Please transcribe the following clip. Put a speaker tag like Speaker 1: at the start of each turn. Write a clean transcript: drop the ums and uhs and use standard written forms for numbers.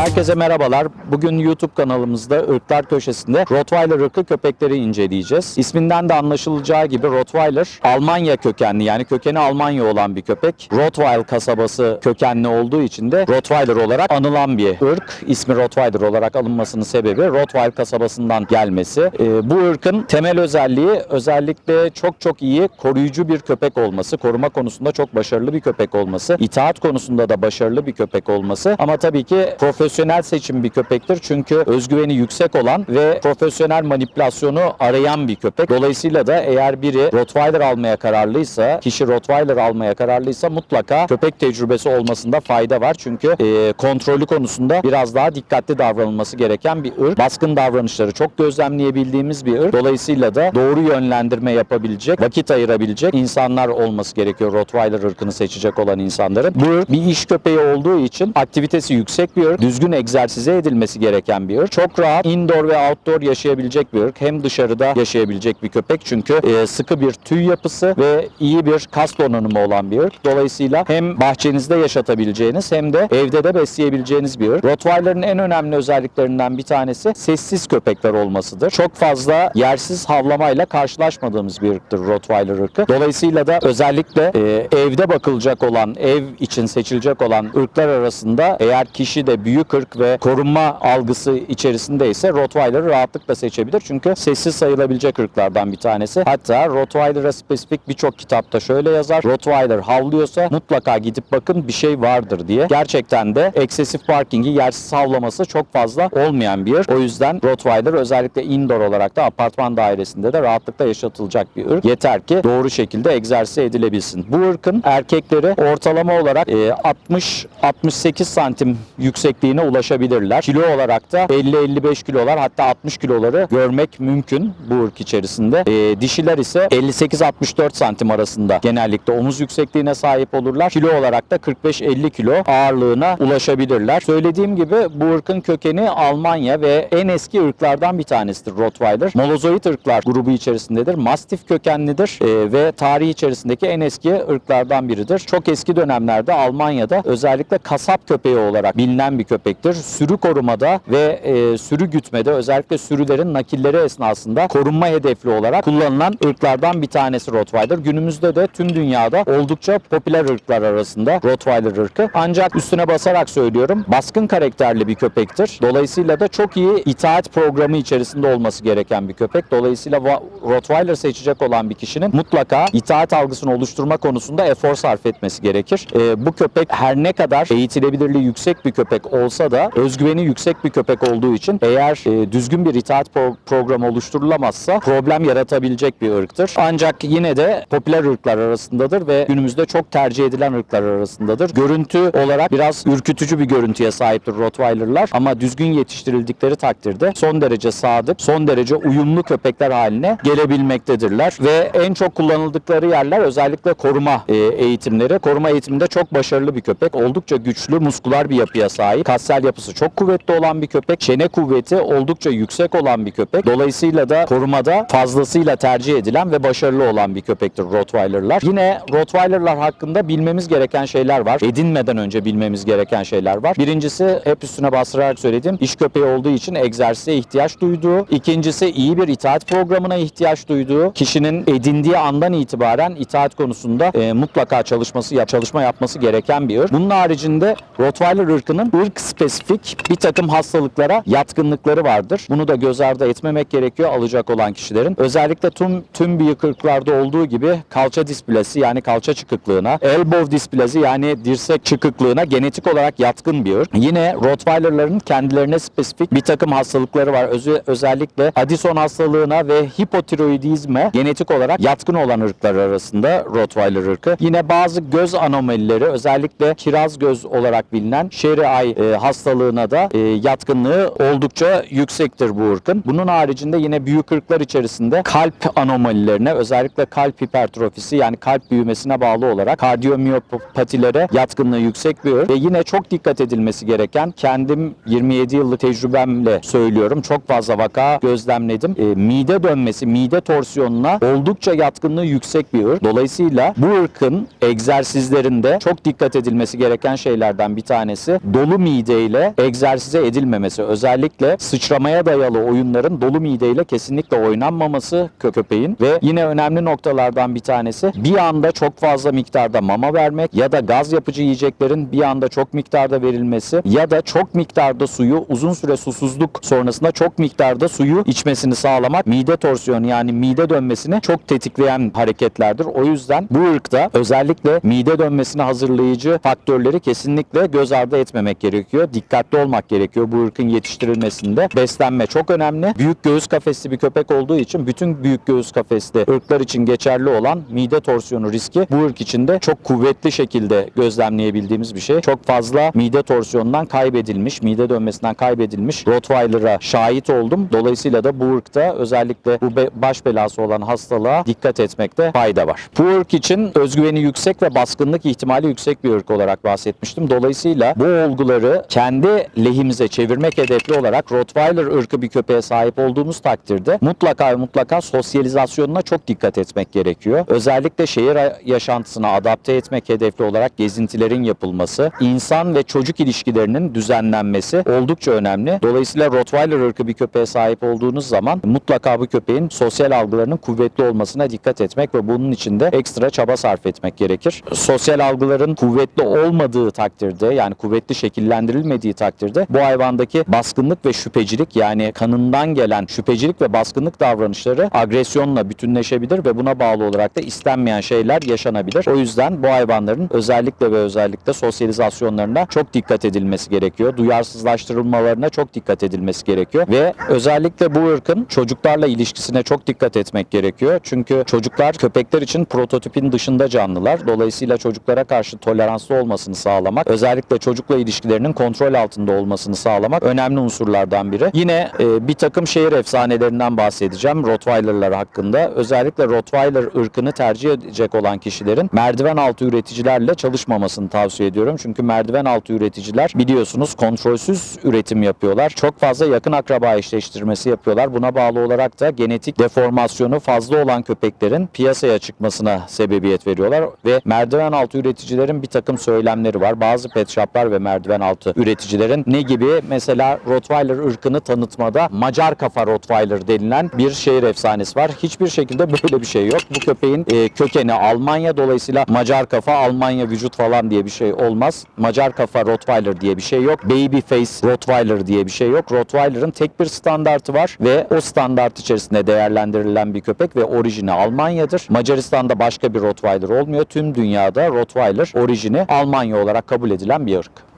Speaker 1: Herkese merhabalar. Bugün YouTube kanalımızda Irklar Köşesi'nde Rottweiler ırkı köpekleri inceleyeceğiz. İsminden de anlaşılacağı gibi Rottweiler Almanya kökenli, yani kökeni Almanya olan bir köpek. Rottweil kasabası kökenli olduğu için de Rottweiler olarak anılan bir ırk. İsmi Rottweiler olarak alınmasının sebebi Rottweil kasabasından gelmesi. Bu ırkın temel özelliği özellikle çok iyi koruyucu bir köpek olması, koruma konusunda çok başarılı bir köpek olması, itaat konusunda da başarılı bir köpek olması, ama tabii ki profesyonel seçim bir köpektir. Çünkü özgüveni yüksek olan ve profesyonel manipülasyonu arayan bir köpek. Dolayısıyla da eğer biri Rottweiler almaya kararlıysa, kişi Rottweiler almaya kararlıysa mutlaka köpek tecrübesi olmasında fayda var. Çünkü kontrolü konusunda biraz daha dikkatli davranılması gereken bir ırk. Baskın davranışları çok gözlemleyebildiğimiz bir ırk. Dolayısıyla da doğru yönlendirme yapabilecek, vakit ayırabilecek insanlar olması gerekiyor Rottweiler ırkını seçecek olan insanların. Bu ırk bir iş köpeği olduğu için aktivitesi yüksek bir ırk, düzgün egzersize edilmesi gereken bir ırk. Çok rahat indoor ve outdoor yaşayabilecek bir ırk. Hem dışarıda yaşayabilecek bir köpek çünkü sıkı bir tüy yapısı ve iyi bir kas donanımı olan bir ırk. Dolayısıyla hem bahçenizde yaşatabileceğiniz hem de evde de besleyebileceğiniz bir ırk. Rottweiler'ın en önemli özelliklerinden bir tanesi sessiz köpekler olmasıdır. Çok fazla yersiz havlamayla karşılaşmadığımız bir ırktır Rottweiler ırkı. Dolayısıyla da özellikle evde bakılacak olan, ev için seçilecek olan ırklar arasında eğer kişi de büyük ırk ve korunma algısı içerisindeyse Rottweiler'ı rahatlıkla seçebilir. Çünkü sessiz sayılabilecek ırklardan bir tanesi. Hatta Rottweiler'a spesifik birçok kitapta şöyle yazar: Rottweiler havlıyorsa mutlaka gidip bakın, bir şey vardır diye. Gerçekten de excessive barking'i, yersiz havlaması çok fazla olmayan bir ırk. O yüzden Rottweiler özellikle indoor olarak da apartman dairesinde de rahatlıkla yaşatılacak bir ırk. Yeter ki doğru şekilde egzersize edilebilsin. Bu ırkın erkekleri ortalama olarak 60-68 santim yüksekliğine ulaşabilirler. Kilo olarak da 50-55 kilolar, hatta 60 kiloları görmek mümkün bu ırk içerisinde. Dişiler ise 58-64 santim arasında genellikle omuz yüksekliğine sahip olurlar. Kilo olarak da 45-50 kilo ağırlığına ulaşabilirler. Söylediğim gibi bu ırkın kökeni Almanya ve en eski ırklardan bir tanesidir Rottweiler. Molozoid ırklar grubu içerisindedir. Mastif kökenlidir ve tarih içerisindeki en eski ırklardan biridir. Çok eski dönemlerde Almanya'da özellikle kasap köpeği olarak bilinen bir köpektir. Sürü korumada ve sürü gütmede, özellikle sürülerin nakilleri esnasında korunma hedefli olarak kullanılan ırklardan bir tanesi Rottweiler. Günümüzde de tüm dünyada oldukça popüler ırklar arasında Rottweiler ırkı. Ancak üstüne basarak söylüyorum, baskın karakterli bir köpektir. Dolayısıyla da çok iyi itaat programı içerisinde olması gereken bir köpek. Dolayısıyla Rottweiler seçecek olan bir kişinin mutlaka itaat algısını oluşturma konusunda efor sarf etmesi gerekir. Bu köpek her ne kadar eğitilebilirliği yüksek bir köpek olsa da özgüveni yüksek bir köpek olduğu için eğer düzgün bir itaat programı oluşturulamazsa problem yaratabilecek bir ırktır. Ancak yine de popüler ırklar arasındadır ve günümüzde çok tercih edilen ırklar arasındadır. Görüntü olarak biraz ürkütücü bir görüntüye sahiptir Rottweiler'lar, ama düzgün yetiştirildikleri takdirde son derece sadık, son derece uyumlu köpekler haline gelebilmektedirler ve en çok kullanıldıkları yerler özellikle koruma eğitimleri. Koruma eğitiminde çok başarılı bir köpek. Oldukça güçlü, muskular bir yapıya sahip. Kassel yapısı çok kuvvetli olan bir köpek. Çene kuvveti oldukça yüksek olan bir köpek. Dolayısıyla da korumada fazlasıyla tercih edilen ve başarılı olan bir köpektir Rottweiler'lar. Yine Rottweiler'lar hakkında bilmemiz gereken şeyler var. Edinmeden önce bilmemiz gereken şeyler var. Birincisi, hep üstüne bastırarak söylediğim, iş köpeği olduğu için egzersize ihtiyaç duyduğu. İkincisi, iyi bir itaat programına ihtiyaç duyduğu. Kişinin edindiği andan itibaren itaat konusunda mutlaka çalışma yapması gereken bir ırk. Bunun haricinde Rottweiler ırkının ırk spesifik bir takım hastalıklara yatkınlıkları vardır. Bunu da göz ardı etmemek gerekiyor alacak olan kişilerin. Özellikle tüm büyük ırklarda olduğu gibi kalça displasi, yani kalça çıkıklığına, elbow displasi, yani dirsek çıkıklığına genetik olarak yatkın bir ırk. Yine Rottweiler'ların kendilerine spesifik bir takım hastalıkları var. Özellikle Addison hastalığına ve hipotiroidizme genetik olarak yatkın olan ırklar arasında Rottweiler ırkı. Yine bazı göz anomalileri, özellikle kiraz göz olarak bilinen Sherry Eye hastalığına da yatkınlığı oldukça yüksektir bu ırkın. Bunun haricinde yine büyük ırklar içerisinde kalp anomalilerine, özellikle kalp hipertrofisi, yani kalp büyümesine bağlı olarak kardiyomyopatilere yatkınlığı yüksek bir ırk. Ve yine çok dikkat edilmesi gereken, kendim 27 yıllık tecrübemle söylüyorum, çok fazla vaka gözlemledim. Mide dönmesi, mide torsiyonuna oldukça yatkınlığı yüksek bir ırk. Dolayısıyla bu ırkın egzersizlerinde çok dikkat edilmesi gereken şeylerden bir tanesi dolu mideye mideyle egzersize edilmemesi, özellikle sıçramaya dayalı oyunların dolu mideyle kesinlikle oynanmaması köpeğin ve yine önemli noktalardan bir tanesi bir anda çok fazla miktarda mama vermek ya da gaz yapıcı yiyeceklerin bir anda çok miktarda verilmesi ya da çok miktarda suyu uzun süre susuzluk sonrasında çok miktarda suyu içmesini sağlamak mide torsiyonu yani mide dönmesini çok tetikleyen hareketlerdir. O yüzden bu ırkta özellikle mide dönmesine hazırlayıcı faktörleri kesinlikle göz ardı etmemek gerekiyor. Dikkatli olmak gerekiyor bu ırkın yetiştirilmesinde. Beslenme çok önemli. Büyük göğüs kafesli bir köpek olduğu için bütün büyük göğüs kafesli ırklar için geçerli olan mide torsiyonu riski bu ırk için de çok kuvvetli şekilde gözlemleyebildiğimiz bir şey. Çok fazla mide torsiyonundan kaybedilmiş, mide dönmesinden kaybedilmiş Rottweiler'a şahit oldum. Dolayısıyla da bu ırkta özellikle bu baş belası olan hastalığa dikkat etmekte fayda var. Bu ırk için özgüveni yüksek ve baskınlık ihtimali yüksek bir ırk olarak bahsetmiştim. Dolayısıyla bu olguları kendi lehimize çevirmek hedefli olarak Rottweiler ırkı bir köpeğe sahip olduğumuz takdirde mutlaka ve mutlaka sosyalizasyonuna çok dikkat etmek gerekiyor. Özellikle şehir yaşantısına adapte etmek hedefli olarak gezintilerin yapılması, insan ve çocuk ilişkilerinin düzenlenmesi oldukça önemli. Dolayısıyla Rottweiler ırkı bir köpeğe sahip olduğunuz zaman mutlaka bu köpeğin sosyal algılarının kuvvetli olmasına dikkat etmek ve bunun için de ekstra çaba sarf etmek gerekir. Sosyal algıların kuvvetli olmadığı takdirde yani kuvvetli şekillendirilmediği takdirde bu hayvandaki baskınlık ve şüphecilik yani kanından gelen şüphecilik ve baskınlık davranışları agresyonla bütünleşebilir ve buna bağlı olarak da istenmeyen şeyler yaşanabilir. O yüzden bu hayvanların özellikle ve özellikle sosyalizasyonlarına çok dikkat edilmesi gerekiyor. Duyarsızlaştırılmalarına çok dikkat edilmesi gerekiyor ve özellikle bu ırkın çocuklarla ilişkisine çok dikkat etmek gerekiyor. Çünkü çocuklar köpekler için prototipin dışında canlılar. Dolayısıyla çocuklara karşı toleranslı olmasını sağlamak, özellikle çocukla ilişkilerinin kontrol altında olmasını sağlamak önemli unsurlardan biri. Yine bir takım şehir efsanelerinden bahsedeceğim Rottweiler'lar hakkında. Özellikle Rottweiler ırkını tercih edecek olan kişilerin merdiven altı üreticilerle çalışmamasını tavsiye ediyorum. Çünkü merdiven altı üreticiler biliyorsunuz kontrolsüz üretim yapıyorlar. Çok fazla yakın akraba eşleştirmesi yapıyorlar. Buna bağlı olarak da genetik deformasyonu fazla olan köpeklerin piyasaya çıkmasına sebebiyet veriyorlar ve merdiven altı üreticilerin bir takım söylemleri var. Bazı pet shop'lar ve merdiven altı üreticilerin ne gibi? Mesela Rottweiler ırkını tanıtmada Macar kafa Rottweiler denilen bir şehir efsanesi var. Hiçbir şekilde böyle bir şey yok. Bu köpeğin kökeni Almanya, dolayısıyla Macar kafa, Almanya vücut falan diye bir şey olmaz. Macar kafa Rottweiler diye bir şey yok. Baby face Rottweiler diye bir şey yok. Rottweiler'ın tek bir standartı var ve o standart içerisinde değerlendirilen bir köpek ve orijini Almanya'dır. Macaristan'da başka bir Rottweiler olmuyor. Tüm dünyada Rottweiler orijini Almanya olarak kabul edilen bir ırk.